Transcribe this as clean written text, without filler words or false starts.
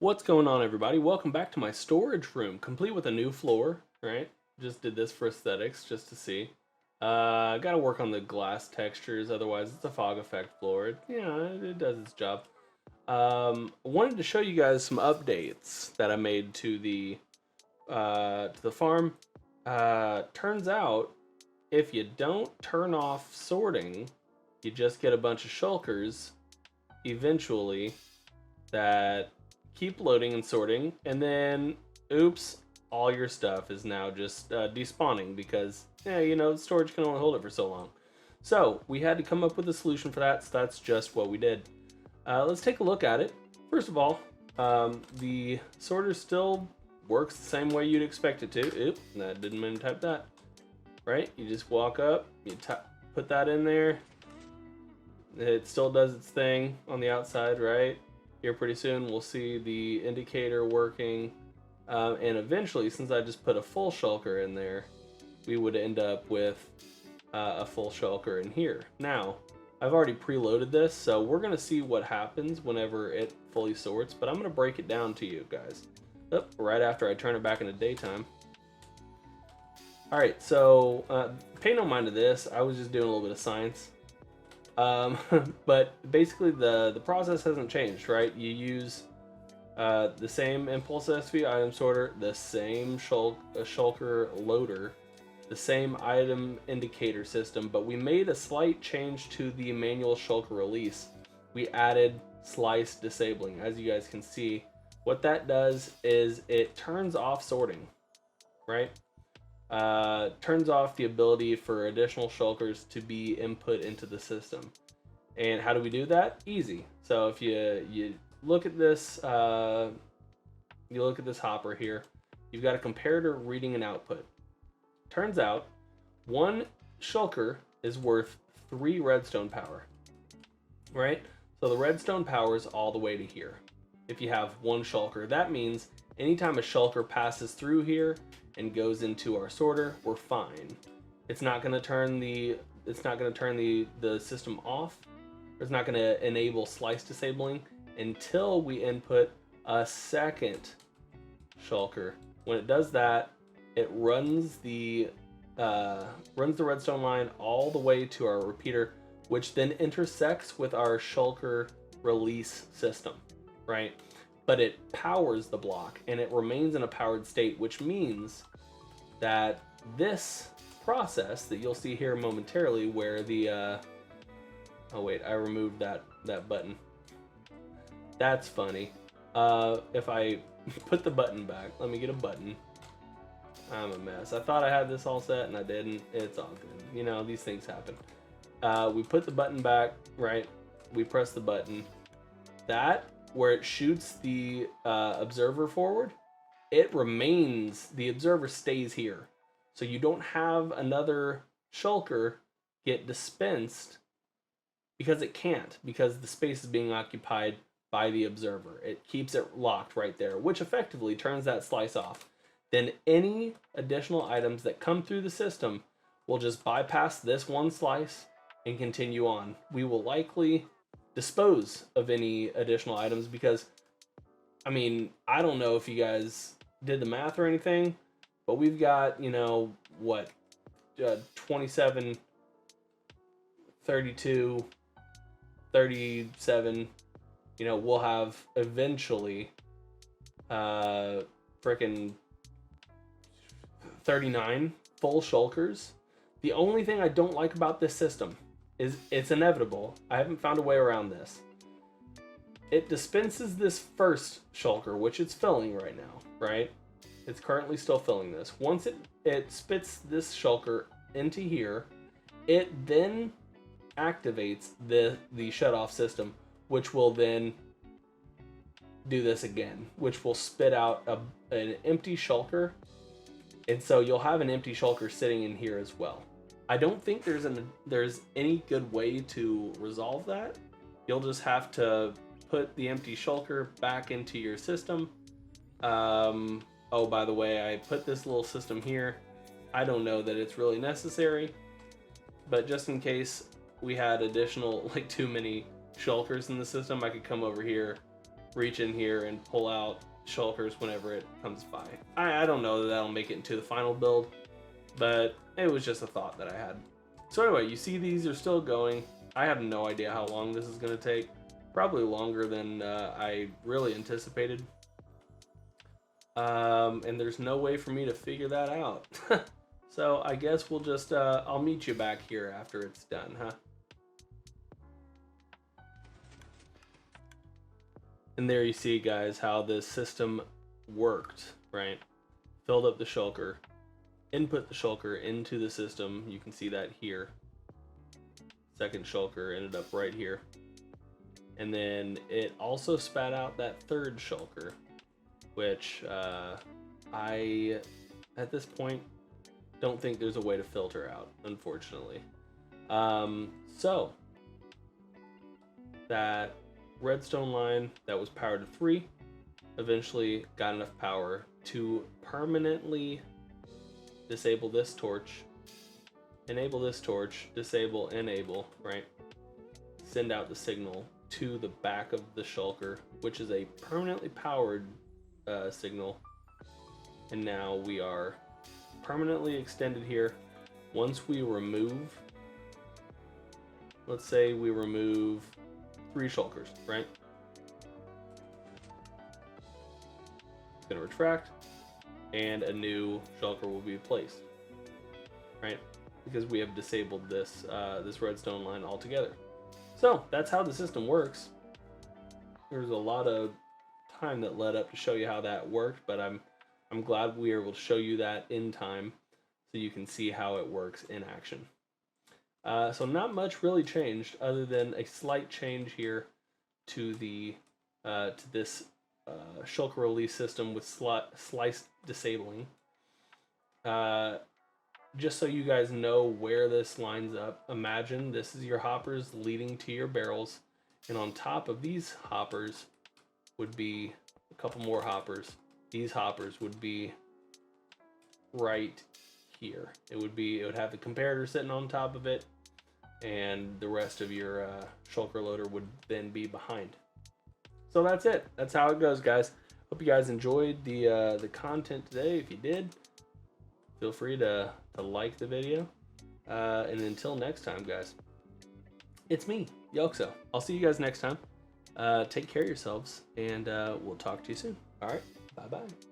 What's going on, everybody? Welcome back to my storage room, complete with a new floor, right? Just did this for aesthetics, just to see. Gotta work on the glass textures, otherwise it's a fog effect floor. It does its job. Wanted to show you guys some updates that I made to the farm. Turns out, if you don't turn off sorting, you just get a bunch of shulkers, eventually, that keep loading and sorting, and then oops, all your stuff is now just despawning because storage can only hold it for so long. So we had to come up with a solution for that, so that's just what we did. Let's take a look at it. First of all, the sorter still works the same way you'd expect it to. Oop, that didn't mean to type that. Right, you just walk up, you put that in there, it still does its thing on the outside, right? Here pretty soon we'll see the indicator working, and eventually, since I just put a full shulker in there, we would end up with a full shulker in here. Now, I've already preloaded this, so we're going to see what happens whenever it fully sorts, but I'm going to break it down to you guys right after I turn it back into daytime. Alright, so pay no mind to this, I was just doing a little bit of science. But basically the process hasn't changed, right? You use the same impulse SV item sorter, the same shulker loader, the same item indicator system, but we made a slight change to the manual shulker release. We added slice disabling. As you guys can see, what that does is it turns off sorting, right? Turns off the ability for additional shulkers to be input into the system. And how do we do that? Easy. So if you look at this, hopper here, you've got a comparator reading and output. Turns out, one shulker is worth 3 redstone power, right? So the redstone power is all the way to here. If you have one shulker, that means anytime a shulker passes through here and goes into our sorter, we're fine. It's not going to turn the system off. It's not going to enable slice disabling until we input a second shulker. When it does that, it runs the redstone line all the way to our repeater, which then intersects with our shulker release system, right? But it powers the block and it remains in a powered state, which means that this process that you'll see here momentarily, where the oh wait, I removed that button. That's funny. If I put the button back, let me get a button. I'm a mess. I thought I had this all set and I didn't. It's all good. You know, these things happen. We put the button back, right? We press the button. That, where it shoots the observer forward, it remains, the observer stays here. So you don't have another shulker get dispensed because it can't, because the space is being occupied by the observer. It keeps it locked right there, which effectively turns that slice off. Then any additional items that come through the system will just bypass this one slice and continue on. We will likely dispose of any additional items because, I mean, I don't know if you guys did the math or anything, but we've got, 27, 32, 37, we'll have eventually frickin' 39 full shulkers. The only thing I don't like about this system is it's inevitable. I haven't found a way around this. It dispenses this first shulker, which it's filling right now, right? It's currently still filling this. Once it spits this shulker into here, it then activates the shut-off system, which will then do this again, which will spit out an empty shulker. And so you'll have an empty shulker sitting in here as well. I don't think there's any good way to resolve that. You'll just have to put the empty shulker back into your system. Oh, by the way, I put this little system here. I don't know that it's really necessary, but just in case we had additional, too many shulkers in the system, I could come over here reach in here and pull out shulkers whenever it comes by. I don't know that that'll make it into the final build, but it was just a thought that I had. So anyway, you see these are still going. I have no idea how long this is going to take. Probably longer than I really anticipated. And there's no way for me to figure that out. So I guess we'll just, I'll meet you back here after it's done, huh? And there you see, guys, how this system worked, right? Filled up the shulker, input the shulker into the system. You can see that here. Second shulker ended up right here. And then it also spat out that third shulker, which I, at this point, don't think there's a way to filter out, unfortunately. So that redstone line that was powered to 3 eventually got enough power to permanently disable this torch, enable this torch, disable, enable, right? Send out the signal to the back of the shulker, which is a permanently powered signal. And now we are permanently extended here. Once we remove, let's say we remove 3 shulkers, right? It's going to retract, and a new shulker will be placed, right? Because we have disabled this this redstone line altogether. So that's how the system works. There's a lot of time that led up to show you how that worked, but I'm glad we were able to show you that in time so you can see how it works in action. So not much really changed other than a slight change here to the to this shulker release system with slice disabling. Just so you guys know where this lines up, imagine this is your hoppers leading to your barrels, and on top of these hoppers would be a couple more hoppers. These hoppers would be right here. It would have the comparator sitting on top of it, and the rest of your shulker loader would then be behind. So that's it. That's how it goes, guys. Hope you guys enjoyed the content today. If you did, feel free to like the video. And until next time, guys, it's me, Yelkso. I'll see you guys next time. Take care of yourselves, and we'll talk to you soon. All right, bye-bye.